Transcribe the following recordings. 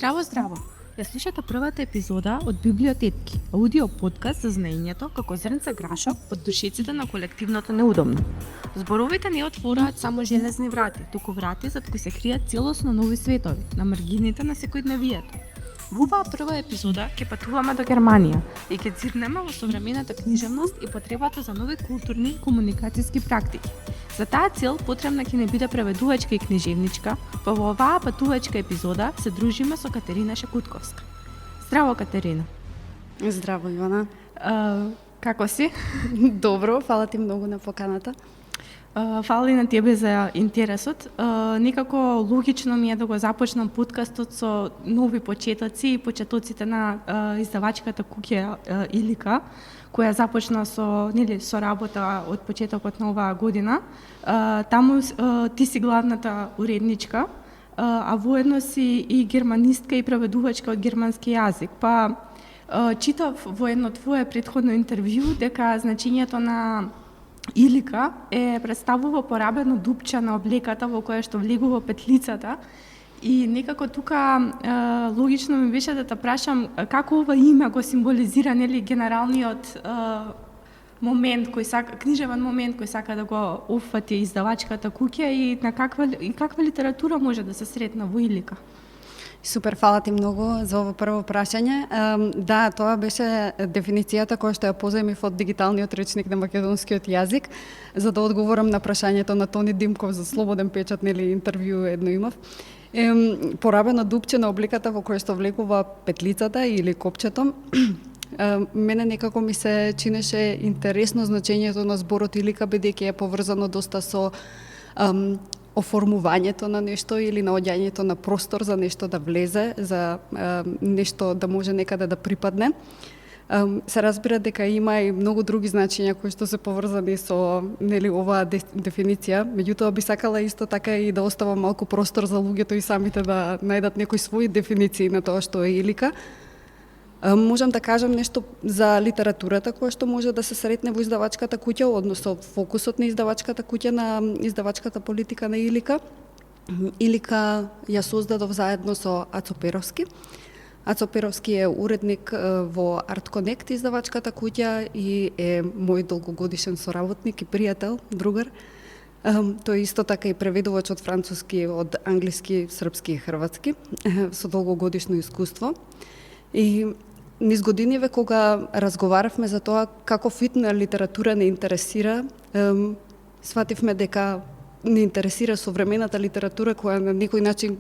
Здраво, здраво! Ја слушате првата епизода од Библиотетки, аудио подкаст за знаењето како зрнце грашок од душиците на колективното неудобно. Зборовите не отвораат само железни врати, туку врати зад кои се кријат целосно нови светови, на маргините на секојдневието. Во оваа прва епизода ќе патуваме до Германија и ќе зирнеме во современата книжевност и потребата за нови културни и комуникацијски практики. За таа цел потребна ќе не биде преведувачка и книжевничка, па во оваа патувачка епизода се дружиме со Катерина Шекутковска. Здраво, Катерина! Здраво, Ивана! Како си? Добро, фала ти многу на поканата. Фала и на тебе за интересот. Некако логично ми е да го започнам подкастот со нови почетоци и почетоците на издавачката куќа Илика, која започна со работа од почетокот на оваа година. Таму ти си главната уредничка, а воедно си и германистка и преведувачка од германски јазик. Па читав во едно твое претходно интервју дека значењето на Илика представува порабено дупче на облеката во која што влегува петлицата и некако тука логично ми беше да те прашам како ова име го символизира генералниот момент книжевен момент кој сака да го опфати издавачката куќа и на каква литература може да се сретне во Илика. Супер, фала ти многу за ово прво прашање. Да, тоа беше дефиницијата која што ја позаимив од дигиталниот речник на македонскиот јазик, за да одговорам на прашањето на Тони Димков за слободен печат, интервју едно имав. Порабено дупче на облеката во која што влегува петлицата или копчето. Мене некако ми се чинеше интересно значењето на зборот Илика, бидејќи е поврзано доста со оформувањето на нешто или наоѓањето на простор за нешто да влезе, за нешто да може некаде да припадне. Се разбира дека има и многу други значења кои што се поврзани со оваа дефиниција, меѓутоа би сакала исто така и да оставам малку простор за луѓето и самите да најдат некои своји дефиниции на тоа што е Илика. Можам да кажам нешто за литературата која што може да се сретне во издавачката куќа, односно фокусот на издавачката куќа, на издавачката политика на Илика. Илика ја создадов заедно со Ацо Перовски. Ацо Перовски е уредник во Арт Конект издавачката куќа и е мој долгогодишен соработник и пријател, другар. Тој исто така и преведувач од француски, од англиски, српски и хрватски, со долгогодишно искуство. И низ годиниве кога разговаравме за тоа каков вид на литература не интересира, свативме дека не интересира современата литература која на некој начин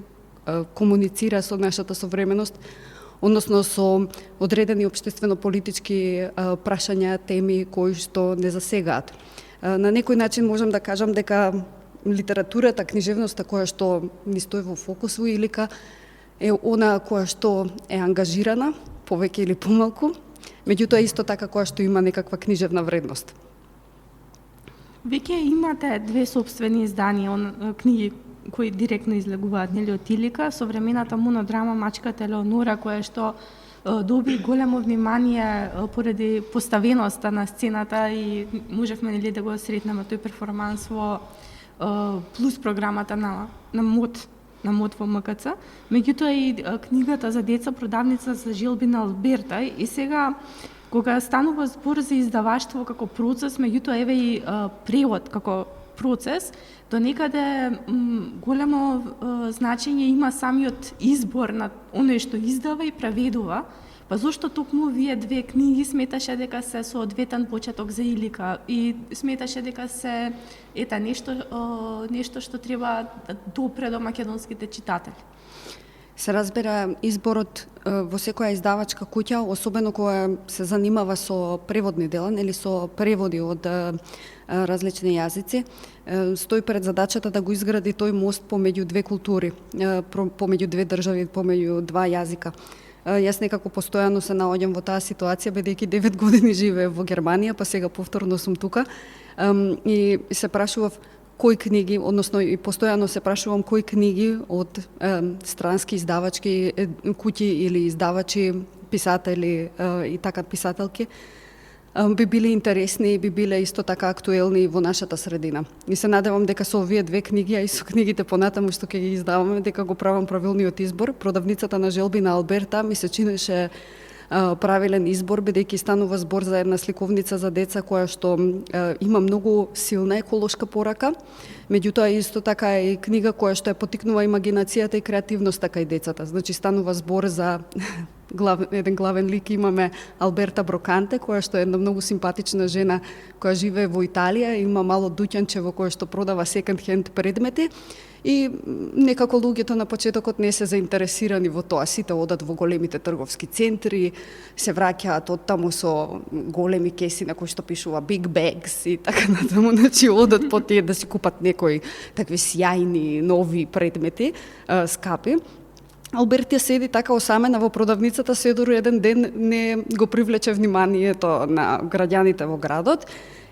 комуницира со нашата современост, односно со одредени општествено-политички прашања, теми кои што не засегаат. На некој начин можам да кажам дека литературата, книжевноста која што ни стои во фокус во Илика е она која што е ангажирана, повеќе или помалку, меѓутоа исто така која што има некаква книжевна вредност. Веќе имате две сопствени изданија, книги кои директно излегуваат од Илика, современата монодрама Мачката Елеонора, која што доби големо внимание поради поставеноста на сцената и можевме да го сретнеме тој перформанс во плюс програмата на МОД во МКЦ, меѓутоа и книгата за деца Продавница за желбина Алберта и сега кога станува збор за издаваштво како процес, меѓутоа еве и превод како процес, до некаде големо значење има самиот избор на оној што издава и преведува. Па зошто токму вие две книги сметаше дека се соодветен почеток за Илика и сметаше дека се нешто што треба да допре до македонските читатели? Се разбира, изборот во секоја издавачка куќа, особено која се занимава со преводни дела, со преводи од различни јазици, стои пред задачата да го изгради тој мост помеѓу две култури, помеѓу две држави, помеѓу два јазика. Јас некако постојано се наоѓам во таа ситуација, бидејќи 9 години живеев во Германија, па сега повторно сум тука и се прашував кои книги, односно и постојано се прашувам кои книги од странски издавачки куќи или издавачи, писатели и така писателки би биле интересни и би биле исто така актуелни во нашата средина. И се надевам дека со овие две книги, а и со книгите понатаму што ќе ги издаваме, дека го правам правилниот избор. Продавницата на желби на Алберта ми се чинеше правилен избор, бидејќи станува збор за една сликовница за деца која што има многу силна еколошка порака, меѓутоа исто така е и книга која што ја поттикнува имагинацијата и креативноста кај децата. Значи станува збор за еден главен лик имаме Алберта Броканте, која што е една многу симпатична жена која живее во Италија, има мало дуќанче во кое што продава секонд хенд предмети и некако луѓето на почетокот не се заинтересирани во тоа. Сите одат во големите трговски центри, се враќаат од таму со големи кеси на кои што пишува big bags и така натаму, значи одат по тие да си купат некои такви сјајни нови предмети, скапи. Албертија седи така осамена во продавницата, се дури еден ден не го привлече вниманието на граѓаните во градот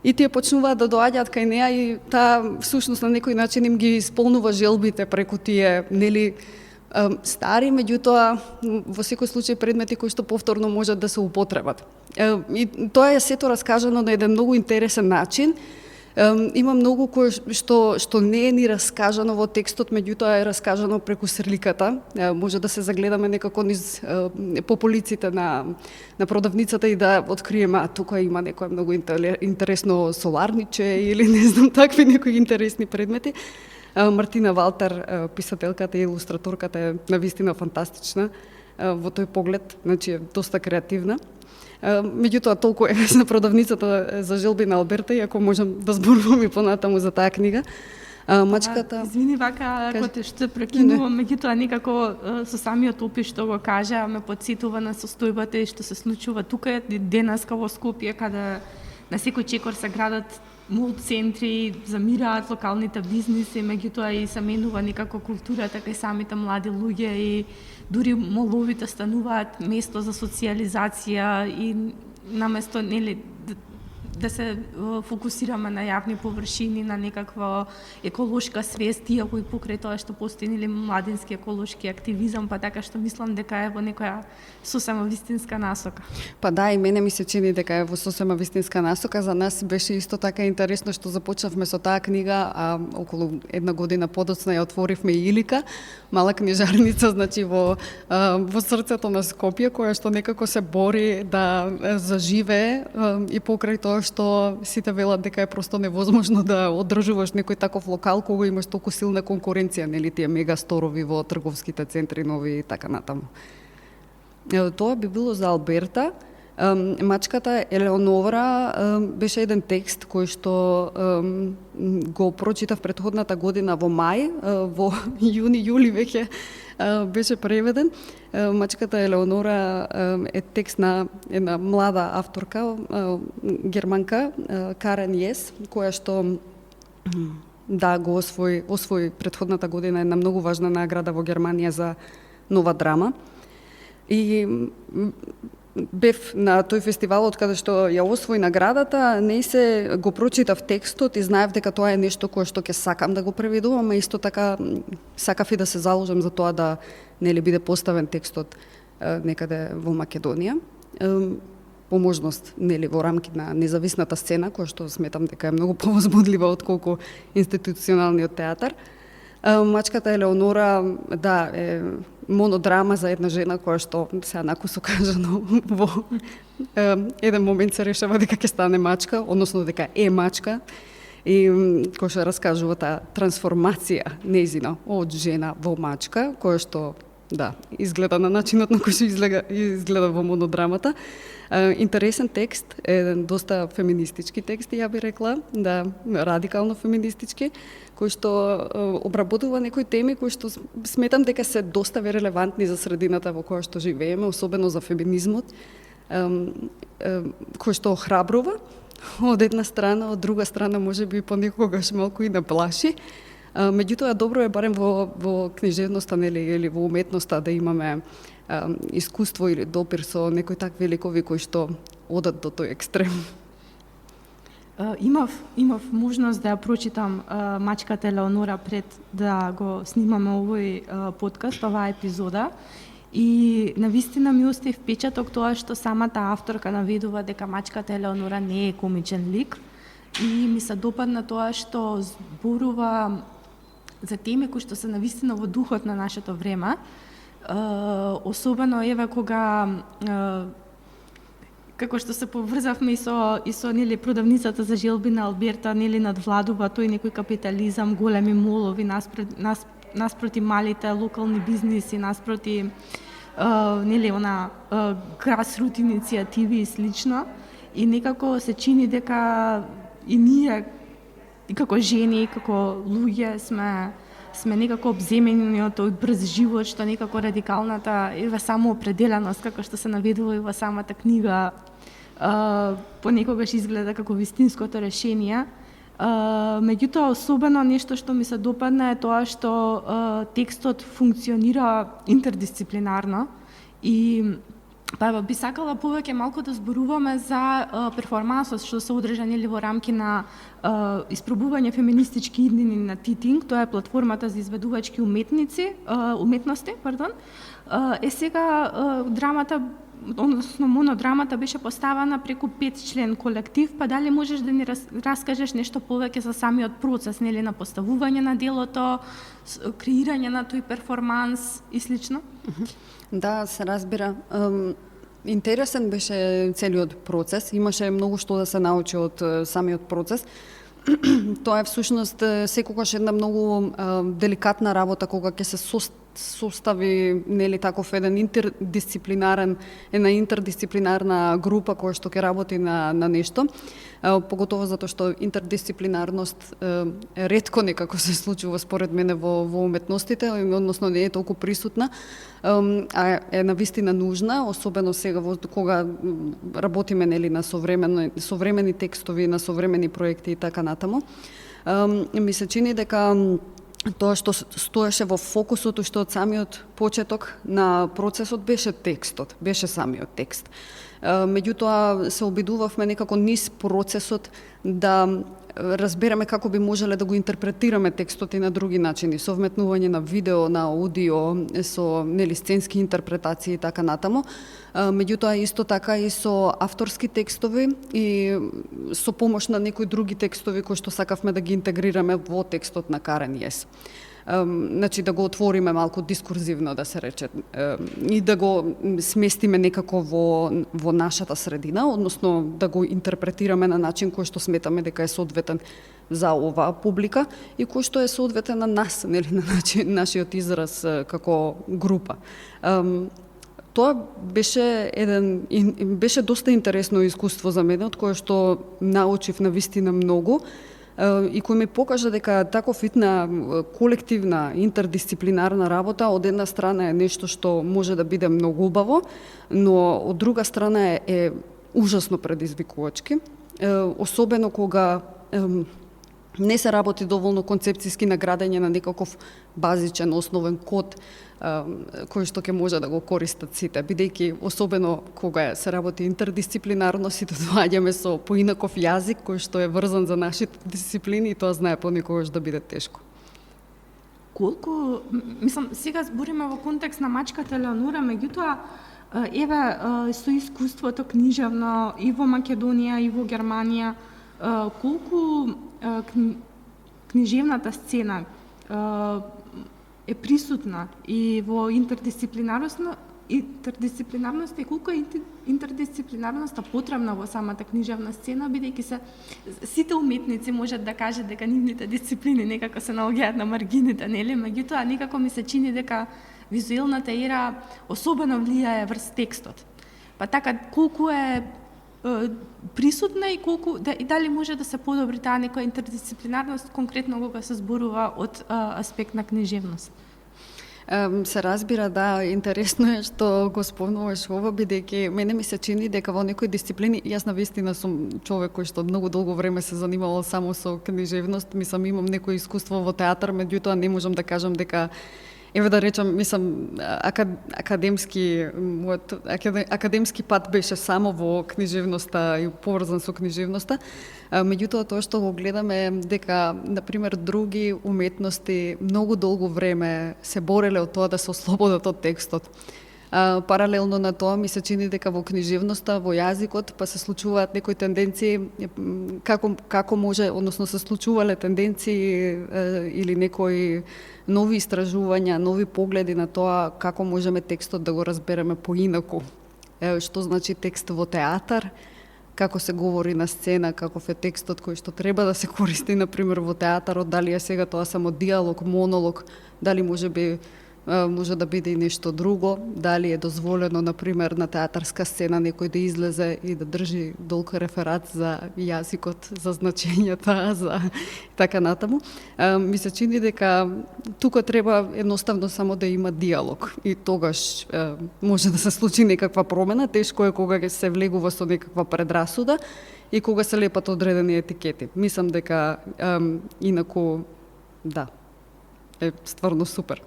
и тие почнуваат да доаѓаат кај неа и таа всушност на некој начин им ги исполнува желбите преку тие, нели, стари, меѓутоа во секој случај предмети кои што повторно можат да се употребат. И тоа е сето раскажано на еден многу интересен начин. Има многу кое што не е ни раскажано во текстот, меѓутоа е раскажано преку сликата. Може да се загледаме некако низ по полиците на продавницата и да откриеме, тука има некое многу интересно соларниче или не знам, такви некои интересни предмети. Мартина Валтер, писателката и илустраторката, е навистина фантастична во тој поглед, значи е доста креативна. Меѓутоа толку е на продавницата за желби на Алберта, иако можам да зборувам и понатаму за таа книга. Мачката... Извини вака, ако те што прекинувам, меѓутоа некако со самиот опис што го кажа, ме потсетува на состојбата и што се случува тука денеска во Скопје, каде на секој чекор се градат мол центри, замираат локалните бизниси, меѓутоа и се менува некако културата кај самите млади луѓе и дури моловите стануваат место за социјализација и наместо, нели, да се фокусираме на јавни површини, на некаква еколошка свест, иако и покрај тоа што постои, нели, младински еколошки активизам, па така што мислам дека е во некоја сосема вистинска насока. Па да, и мене ми се чини дека е во сосема вистинска насока. За нас беше исто така интересно што започнавме со таа книга, а околу една година подоцна ја отворивме и Илика, мала книжарница, значи во срцето на Скопје, која што некако се бори да заживее и покрај тоа што сите велат дека е просто невозможно да одржуваш некој таков локал кога имаш толку силна конкуренција, нели, тие мегасторови во трговските центри нови и така натаму. Тоа би било за Алберта. Мачката Елеонора беше еден текст кој што го прочитав претходната година во мај, во јуни-јули веќе беше преведен. Мачката Елеонора е текст на една млада авторка, германка, Карен Јес, која што го освои претходната година една многу важна награда во Германија за нова драма. И бев на тој фестивал каде што ја освои наградата, не се го прочитав текстот и знаев дека тоа е нешто кое што ќе сакам да го преведувам, а исто така сакав и да се заложам за тоа да нели биде поставен текстот некаде во Македонија. По можност, нели, во рамки на независната сцена, која што сметам дека е многу повозбудлива отколку институционалниот театар. Мачката Елеонора, да, е монодрама за една жена која што се накусо кажано во еден момент се решава дека ќе стане мачка, односно дека е мачка и која што раскажува таа трансформација нејзина од жена во мачка, која што да, изгледа на начинот на кој што изгледа во монодрамата. Интересен текст, еден доста феминистички текст, ја би рекла, да, радикално феминистички, кој што обработува некои теми кои што сметам дека се доста релевантни за средината во која што живееме, особено за феминизмот, кој што охрабрува од една страна, од друга страна можеби понекогаш малку и наплаши. Меѓутоа добро е барем во книжевноста, нели, или во уметноста да имаме искуство или допир со некои такви ликови кои што одат до тој екстрем. Имав можност да ја прочитам Мачката Елеонора пред да го снимаме овој подкаст, оваа епизода. И навистина ми остави впечаток тоа што самата авторка наведува дека мачката Елеонора не е комичен лик и ми се допадна тоа што зборува за теми кои што се навистина во духот на нашето време. Особено еве кога како што се поврзавме и со нели продавницата за желби на Алберта, нели надвладува тој некој капитализам, големи молови наспроти малите локални бизниси, наспроти нели она грасрут иницијативи и слично. И некако се чини дека и ние и како жени, и како луѓе сме некако обземени од тој брз живот, што некако радикалната еве самоопределеност, како што се наведува и во самата книга, понекогаш изгледа како вистинското решение. Меѓутоа, особено нешто што ми се допадна е тоа што текстот функционира интердисциплинарно и би сакала повеќе малку да зборуваме за перформансот што се одржа нели во рамки на испробување феминистички иднини на Титинг, тоа е платформата за изведувачки уметности. Сега драмата, односно монодрамата беше поставена преку 5-член колектив, па дали можеш да ни раскажеш нешто повеќе за самиот процес, нели на поставување на делото, креирање на тој перформанс и слично? Да, се разбира. Интересен беше целиот процес. Имаше многу што да се научи од самиот процес. Тоа е всушност секогаш една многу деликатна работа кога ќе се состави нели таков една интердисциплинарна група која што ќе работи на нешто. Поготово затоа што интердисциплинарност ретко некако се случува според мене во уметностите, односно не е толку присутна, а е навистина нужна, особено сега кога работиме нели на современи текстови, на современи проекти и така натаму. Ми се чини дека тоа што стоеше во фокусот уште од самиот почеток на процесот беше текстот, беше самиот текст. Меѓутоа се обидувавме некако низ процесот да разбереме како би можеле да го интерпретираме текстот и на други начини, со вметнување на видео, на аудио, со нели сценски интерпретации и така натаму. Меѓутоа исто така и со авторски текстови и со помош на некои други текстови кои што сакавме да ги интегрираме во текстот на Карен Јес. Значи да го отвориме малку дискурзивно, да се рече, и да го сместиме некако во нашата средина, односно да го интерпретираме на начин кој што сметаме дека е соодветен за оваа публика и кој што е соодветен на нас, нели, на нашиот израз како група. Тоа беше доста интересно искуство за мене, од кое што научив навистина многу, и кој ми покажа дека таков вид на колективна, интердисциплинарна работа од една страна е нешто што може да биде многу убаво, но од друга страна е ужасно предизвикувачки, особено кога не се работи доволно концепцијски на градење на некаков базичен основен код кој што ќе може да го користат сите, бидејќи особено кога се работи интердисциплинарно, сите доаѓаме со поинаков јазик кој што е врзан за нашите дисциплини и тоа знае понекогаш да биде тешко. Колку, сега збориме во контекст на мачката Елеонора, меѓутоа еве со искуството книжевно и во Македонија и во Германија, колку книжевната сцена е присутна и во интердисциплинарност и колку е интердисциплинарноста потребна во самата книжевна сцена, бидејќи сите уметници можат да кажат дека нивните дисциплини некако се наоѓаат на маргините, нели? Меѓутоа некако ми се чини дека визуелната ера особено влијае врз текстот. Па така колку е присутна и колку и дали може да се подобри таа некоја интердисциплинарност конкретно кога се зборува од аспект на книжевност? Се разбира, да, интересно е што го спомнуваш ова, бидејќи мене ми се чини дека во некои дисциплини, јас навистина сум човек кој што многу долго време се занимавал само со книжевност, имам некој искуство во театар, меѓутоа не можам да кажам дека еве да речам, академски пат беше само во книжевноста и поврзан со книжевноста. Меѓутоа тоа што го гледаме дека на пример други уметности многу долго време се бореле од тоа да се ослободат од текстот. Паралелно на тоа ми се чини дека во книжевноста, во јазикот, па се случуваат некои тенденции, како може, односно се случувале тенденции или некои нови истражувања, нови погледи на тоа како можеме текстот да го разбереме поинаку. Што значи текст во театар, како се говори на сцена, каков е текстот кој што треба да се користи, например, во театарот, дали е сега тоа само диалог, монолог, дали може да биде и нешто друго, дали е дозволено, например, на театарска сцена некој да излезе и да држи долг реферат за јазикот, за значењата, за така натаму. Ми се чини дека тука треба едноставно само да има диалог и тогаш може да се случи некаква промена. Тешко е кога се влегува со некаква предрасуда и кога се лепат одредени етикети. Мислам дека инаку, да, е стварно супер.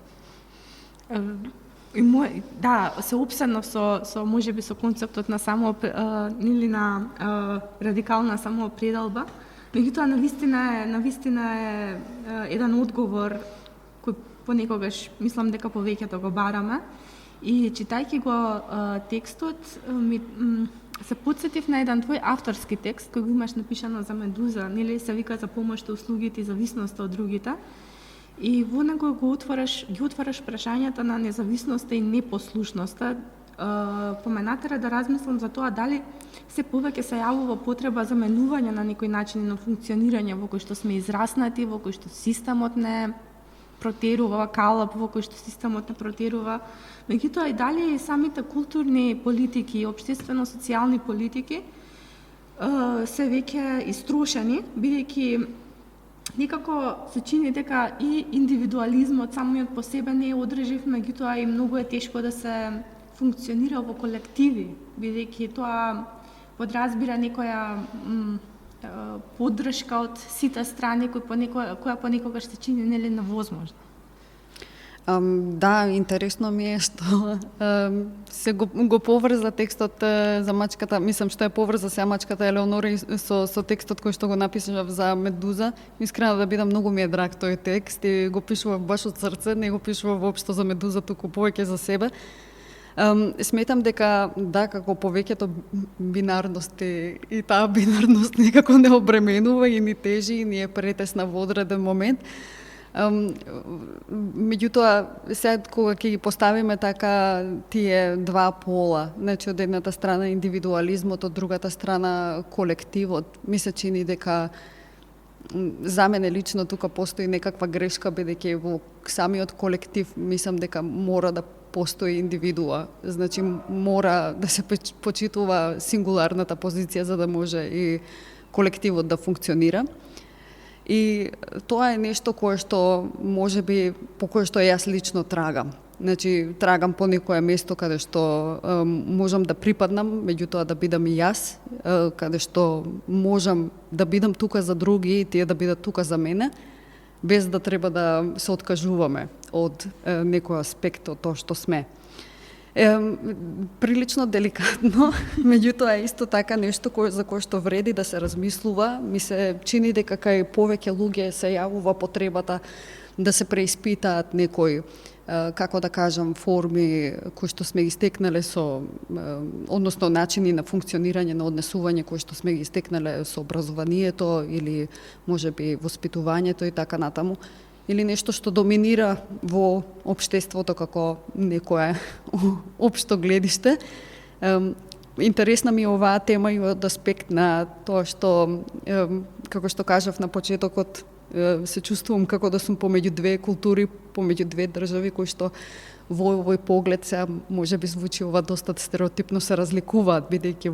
Да, се опсенав со можеби со концептот на или на радикална самоопределба. Меѓутоа навистина е еден одговор кој понекогаш мислам дека повеќето го бараме. И читајќи го текстот се потсетив на еден твој авторски текст кој го имаш напишано за Медуза, нели се вика за помошта, услугите и зависноста од другите. И во него ги отвараш прашањата на независноста и непослушноста. Поменатера да размислам за тоа дали се повеќе се јавува потреба за менување на некои начини на функционирање во кој што сме израснати, во кој што системот не протерува, калап во кој што системот не протерува. Меѓутоа и дали самите културни политики и општествено-социјални политики се веќе истрошени, бидејќи некако се чини дека и индивидуализмот самиот по себе не е одржив, меѓутоа и многу е тешко да се функционира во колективи, бидејќи тоа подразбира некоја поддршка од сите страни која понекогаш се чини нели невозможна. Да, интересно ми е што се го поврза текстот за мачката, мислам што е поврза се мачката Елеонора со текстот кој што го напишав за Медуза. Искрено да бидам, многу ми е драг тој текст и го пишував баш од срце, не го пишував воопшто за Медуза, туку повеќе за себе. Сметам дека да, како повеќето бинарности и таа бинарност некако не обременува и ни тежи и ни е претесна во одреден момент. Меѓутоа, сега кога ќе ги поставиме така тие два пола, значи од едната страна индивидуализмот, од другата страна колективот, ми се чини дека за мене лично тука постои некаква грешка, бидејќи во самиот колектив мислам дека мора да постои индивидуа. Значи мора да се почитува сингуларната позиција за да може и колективот да функционира. И тоа е нешто кое што можеби по кое што јас лично трагам. Значи трагам по некое место каде што можам да припаднам, меѓутоа да бидам и јас, каде што можам да бидам тука за други и тие да бидат тука за мене, без да треба да се откажуваме од некој аспект од тоа што сме. Прилично деликатно, меѓутоа исто така нешто за кое што вреди да се размислува. Ми се чини дека кај повеќе луѓе се јавува потребата да се преиспитаат некои, како да кажам, форми кои што сме ги стекнале со, односно начини на функционирање на однесување кои што сме ги стекнале со образованието или можеби воспитувањето и така натаму. Или нешто што доминира во општеството како некое општо гледиште. Интересна ми е оваа тема и од аспект на тоа што, како што кажав на почетокот, се чувствувам како да сум помеѓу две култури, помеѓу две држави кои што во овој поглед се можеби звучи ова доста стереотипно, се разликуваат, бидејќи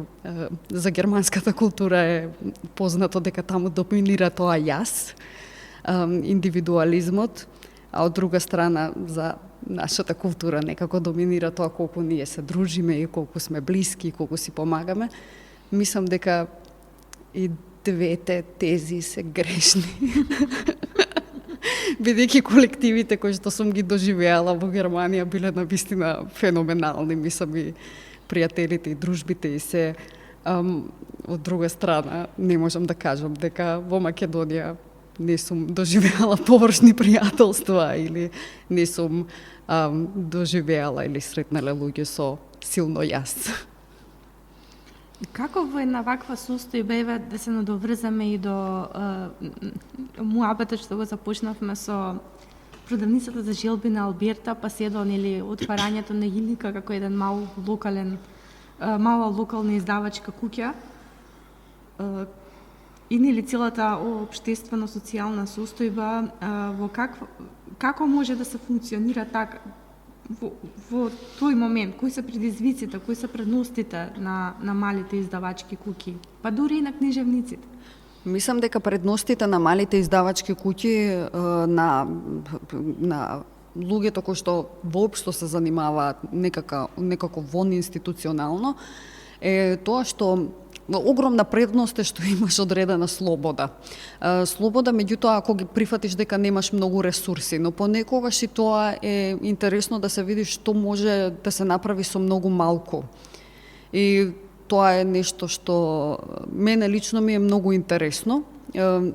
за германската култура е познато дека таму доминира тоа јас, индивидуализмот, а од друга страна за нашата култура некако доминира тоа колку ние се дружиме и колку сме блиски и колку си помагаме. Мислам дека и двете тези се грешни. Бидејќи колективите кои што сум ги доживеала во Германија биле навистина феноменални, мислам и пријателите и дружбите и се. Од друга страна, не можам да кажам дека во Македонија не сум доживеала површни пријателства или не сум доживеала или сретнала луѓе со силно јас. Како во една ваква состојба, еве да се надоврзаме и до муабетот што го започнавме со продавницата за желби на Алберта, па се до нели отварањето на Илика како еден мала локална издавачка куќа, и нели целата општествено-социјална состојба, како може да се функционира така во тој момент, кои се предизвиците, кои се предностите на малите издавачки куќи, па дури и на книжевниците? Мислам дека предностите на малите издавачки куќи на луѓето кои што воопшто се занимаваат некако вон институционално е тоа што огромна предност е што имаш одредена слобода. Слобода, меѓутоа, ако ги прифатиш дека немаш многу ресурси, но понекогаш и тоа е интересно да се види што може да се направи со многу малку. И тоа е нешто што мене лично ми е многу интересно.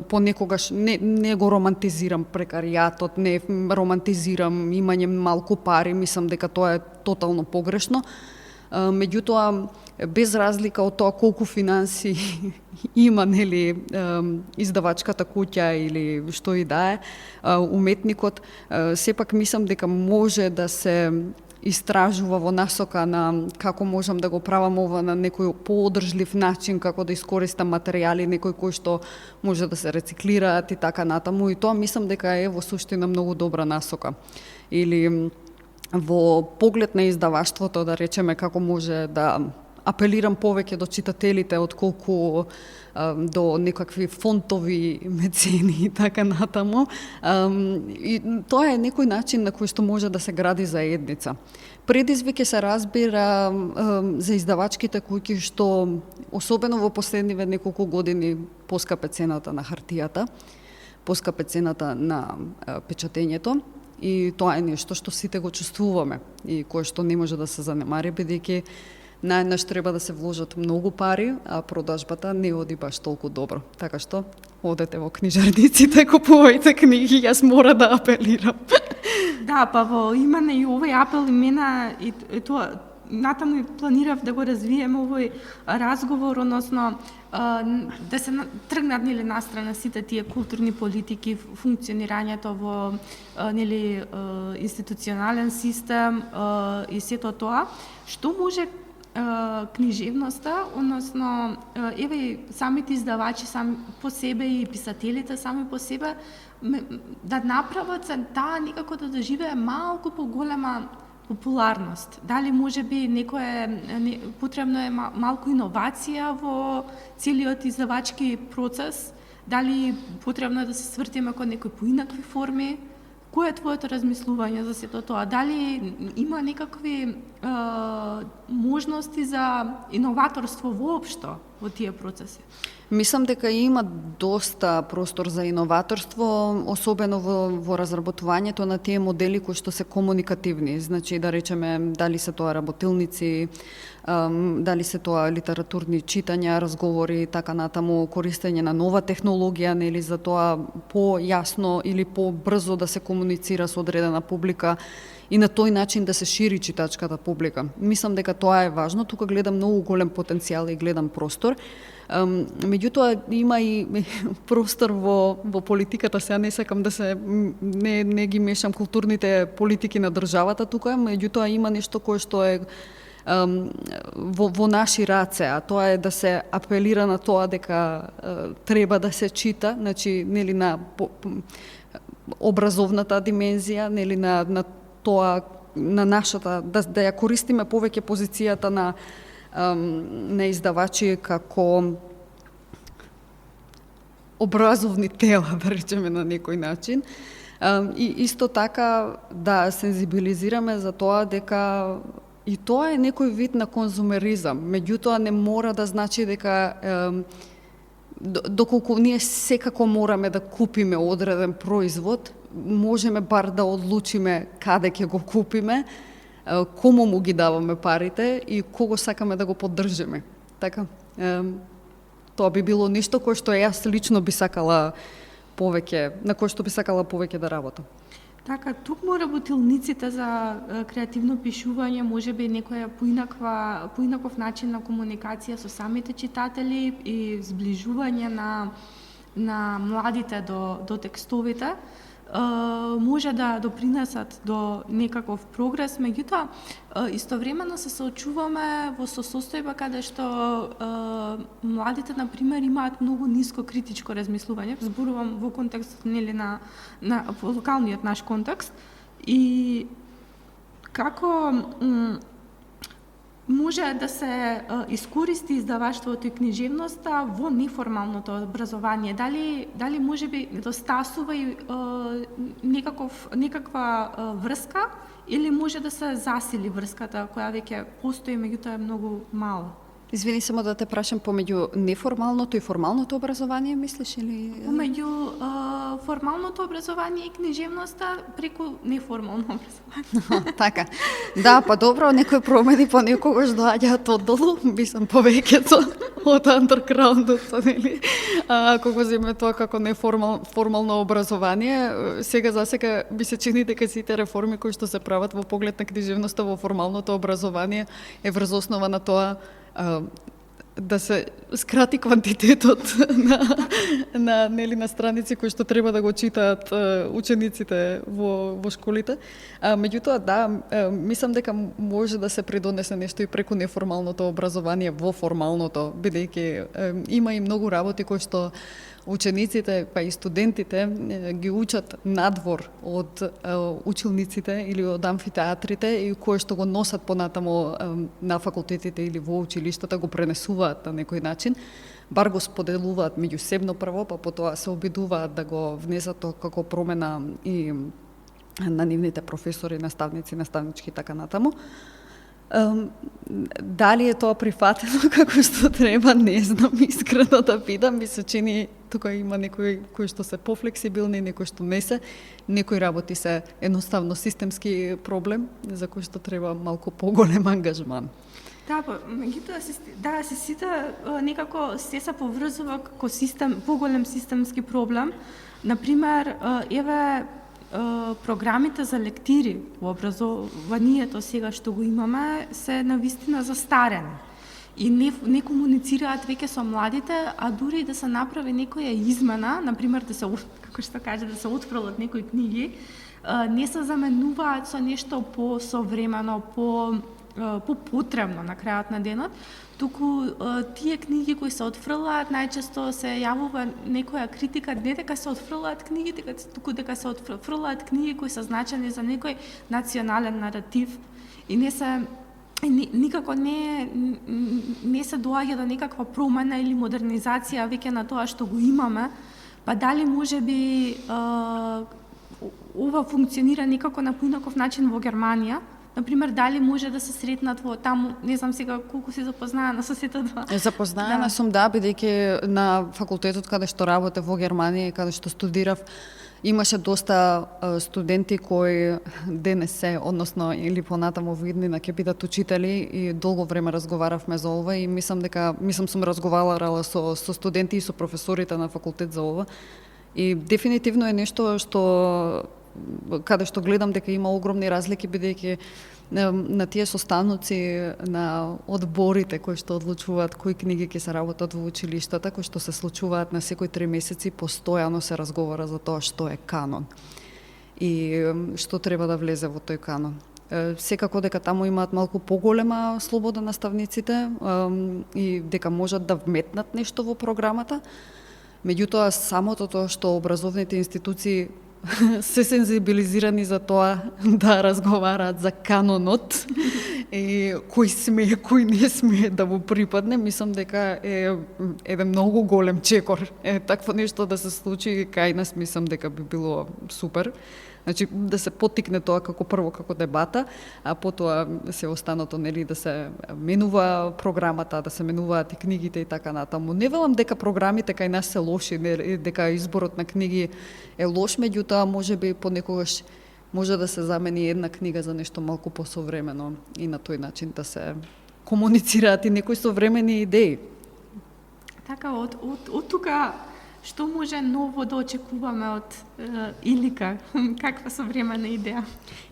Понекогаш не го романтизирам прекаријатот, не романтизирам имање малку пари, мислам дека тоа е тотално погрешно. Меѓутоа, без разлика од тоа колку финанси има нели издавачката куќа или што и да е, уметникот, сепак мислам дека може да се истражува во насока на како можам да го правам ова на некој поодржлив начин, како да искористам материјали, некои кои што може да се рециклираат и така натаму, и тоа мислам дека е во суштина многу добра насока. Или во поглед на издаваштвото, да речеме, како може да апелирам повеќе до читателите отколку до некакви фонтови мецени и така натаму. И тоа е некој начин на кој што може да се гради заедница. Предизвик се разбира за издавачките куќи што особено во последниве неколку години поскапе цената на хартијата, поскапе цената на печатењето. И тоа е нешто што сите го чувствуваме и кое што не може да се занемари, бидејќи наеднаш треба да се вложат многу пари, а продажбата не оди баш толку добро. Така што одете во книжарниците, купувајте книги, јас мора да апелирам. Да, па во имане и овој апел и мена и тоа натаму и планирав да го развиеме овој разговор, односно да се тргнат нели настрана сите тие културни политики, функционирањето во нели институционален систем и сето тоа, што може книжевноста, односно еве самите издавачи сами по себе и писателите сами по себе да направат за таа некако да доживее малку поголема популарност. Дали можеби потребно е малку иновација во целиот издавачки процес? Дали потребно е да се свртиме кон некои поинакви форми? Кој е твоето размислување за сето тоа? Дали има некакви можности за иноваторство воопшто во тие процеси? Мислам дека има доста простор за иноваторство, особено во разработувањето на тие модели кои што се комуникативни. Значи, да речеме, дали се тоа работилници, дали се тоа литературни читања, разговори и така натаму, користење на нова технологија, нели, за тоа појасно или побрзо да се комуницира со одредена публика и на тој начин да се шири читачката публика. Мислам дека тоа е важно, тука гледам многу голем потенцијал и гледам простор. Меѓутоа има и простор во политиката, сега не сакам да се не ги мешам културните политики на државата тука, меѓутоа има нешто кое што е во наши раце, а тоа е да се апелира на тоа дека треба да се чита, значи нели на образовната димензија, нели на тоа, на нашата, да ја користиме повеќе позицијата на издавачи како образовни тела, да речеме на некој начин. И исто така да сензибилизираме за тоа дека и тоа е некој вид на конзумеризам. Меѓутоа не мора да значи дека доколку ние секако мораме да купиме одреден производ, можеме бар да одлучиме каде ќе го купиме, кому му ги даваме парите и кого сакаме да го поддржиме. Така, тоа би било нешто кое што јас лично би сакала повеќе, на кој што би сакала повеќе да работам. Така, тукму работилниците за креативно пишување, можеби некоја поинаков начин на комуникација со самите читатели и зближување на младите до текстовите, може да допринесат до некаков прогрес, меѓутоа истовремено се соочуваме во состојба каде што младите на пример имаат многу ниско критичко размислување, зборувам во контекст нели на локалниот наш контекст, и како може да се искористи издаваштвото и книжевноста во неформалното образование. Дали можеби недостасува и некаква врска, или може да се засили врската која веќе постои, меѓутоа е многу мала? Извини, само да те прашам, помеѓу неформалното и формалното образование, мислиш, или? Помеѓу формалното образование и книжевноста преку неформално образование. Така. Да, па добро, некои промени понекогаш доаѓаат оддолу, мислам повеќето од андерграундот, нели? Ако го земе тоа како неформално образование, сега засека би се чини дека сите реформи кои што се прават во поглед на книжевноста во формалното образование е врз основа на тоа да се скрати квантитетот на страници кои што треба да го читаат учениците во школите. Меѓутоа, да, мислам дека може да се придонесе нешто и преку неформалното образование во формалното, бидејќи има и многу работи кои што учениците, па и студентите ги учат надвор од училниците или од амфитеатрите и кои што го носат понатамо на факултетите или во училиштата, го пренесуваат на некој начин, бар го споделуваат меѓусебно прво, па потоа се обидуваат да го внесат како промена и на нивните професори, наставници, наставнички и така натаму. Дали е тоа прифатено како што треба, не знам, искрено да питам, ми се чини тука има некои кои што се пофлексибилни, некои што не се, некои работи се едноставно системски проблем за кој што треба малку поголем ангажман. Да, меѓутоа се сите некако се поврзува како поголем системски проблем. Например, еве програмите за лектири во образованието сега што го имаме се навистина застарени и не комуницираат веќе со младите, а дури и да се направи некоја измена, например да се, како што каже, да се отфрлат некои книги, не се заменуваат со нешто посовремено, потребно на крајот на денот, туку тие книги кои се отфрлаат, најчесто се јавува некоја критика, не дека се отфрлаат книги, туку дека се отфрлаат книги кои се значени за некој национален наратив и никако не се доаѓа до некаква промена или модернизација веќе на тоа што го имаме, па дали можеби ова функционира некако на поинаков начин во Германија? Например, дали може да се сретнат во таму, не знам сега колку се запознаена со сите два. Запознаена сум, да, бидејќи на факултетот каде што работев во Германија и каде што студирав, имаше доста студенти кои денес односно или понатаму во иднина ќе бидат учители и долго време разговаравме за ова и мислам сум разговарала со студенти и со професорите на факултет за ова и дефинитивно е нешто што каде што гледам дека има огромни разлики, бидејќи на тие состаноци на одборите кои што одлучуваат кои книги ќе се работат во училиштата, кои што се случуваат на секои 3 месеци, постојано се разговара за тоа што е канон и што треба да влезе во тој канон. Секако дека таму имаат малку поголема слобода наставниците и дека можат да вметнат нешто во програмата. Меѓутоа, самото тоа што образовните институции се сензибилизирани за тоа да разговараат за канонот и кој смее, кој не смее да му припадне, мислам дека е еден многу голем чекор. Такво нешто да се случи кај нас, мислам дека би било супер. Значи, да се поттикне тоа како прво како дебата, а потоа се останато, нели, да се менува програмата, да се менуваат и книгите и така натаму. Не велам дека програмите кај нас се лоши, дека изборот на книги е лош, меѓутоа можеби понекогаш може да се замени една книга за нешто малку посовремено и на тој начин да се комуницираат и некои современи идеи. Така, од тука Што може ново да очекуваме од Илика? Каква современа идеја?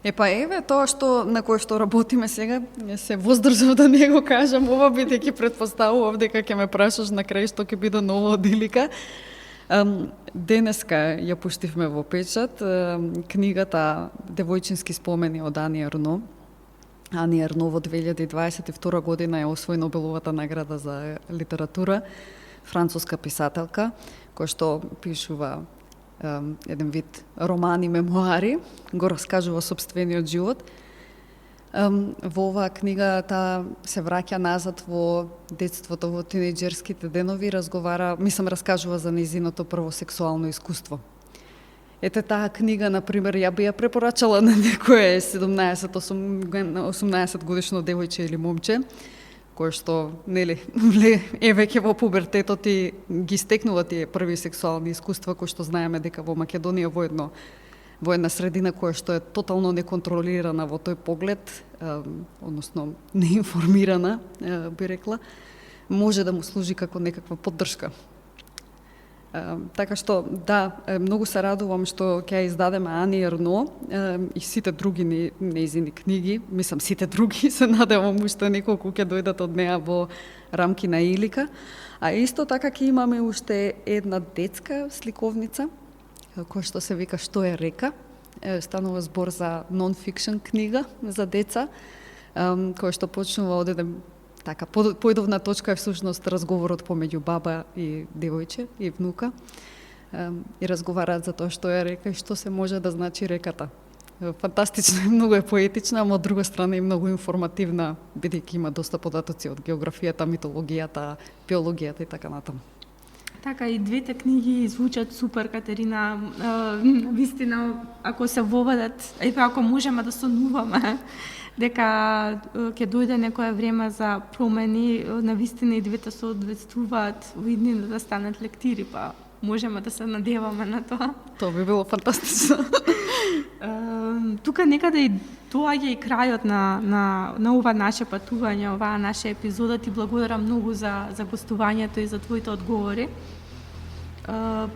Еве тоа на кое што работиме сега, се воздржав да не го кажам ова, бидејќи претпоставував дека ќе ме прашаш на крај што ќе биде ново од Илика. Денеска ја пуштивме во печат книгата Девојчински спомени од Ани Ерно. Ани Ерно во 2022 година е освои Нобеловата награда за литература, француска писателка, која што пишува еден вид романи, мемуари, го раскажува собствениот живот. Во оваа книга таа се враќа назад во детството, во тинејџерските денови, раскажува за нејзиното прво сексуално искуство. Ете таа книга, например, ја би ја препорачала на некое 17-18 годишно девојче или момче, кое што, нели, е веќе во пубертетот и ги стекнува тие први сексуални искуства, кои што знаеме дека во Македонија во една средина која што е тотално неконтролирана во тој поглед, односно неинформирана, би рекла, може да му служи како некаква поддршка. Така што, да, многу се радувам што ќе издадеме Ани Ерно и сите други нејзини книги, мислам сите други, се надевам уште неколку ќе дојдат од неа во рамки на Илика. А исто така ќе имаме уште една детска сликовница, која што се вика Што е река. Станува збор за нон-фикшн книга за деца, која што почнува од еден така, поидовна точка е всушност разговорот помеѓу баба и девојче и внука. И разговараат за тоа што е река и што се може да значи реката. Фантастично, многу е поетична, ама од друга страна и многу информативна, бидејќи има доста податоци од географијата, митологијата, биологијата и така натаму. Така, и двете книги звучат супер, Катерина. Вистина, ако се воведат, ако можеме да сонуваме, дека ќе дојде некое време за промени, навистина и двете се одвестуваат во иднина да станат лектири, па можеме да се надеваме на тоа. Тоа би било фантастично. Тука некаде и доаѓа и крајот на ова наше патување, оваа наша епизода. Ти благодарам многу за гостувањето и за твоите одговори.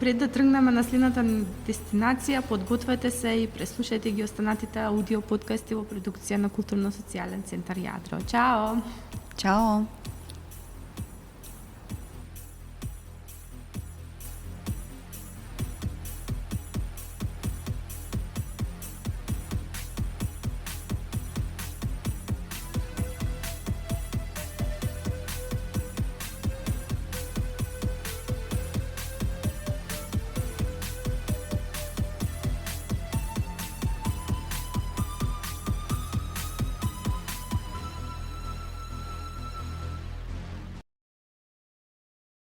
Пред да тргнеме на следната дестинација, подгответе се и преслушајте ги останатите аудио подкасти во продукција на Културно-социјален центар Јадро. Чао! Чао!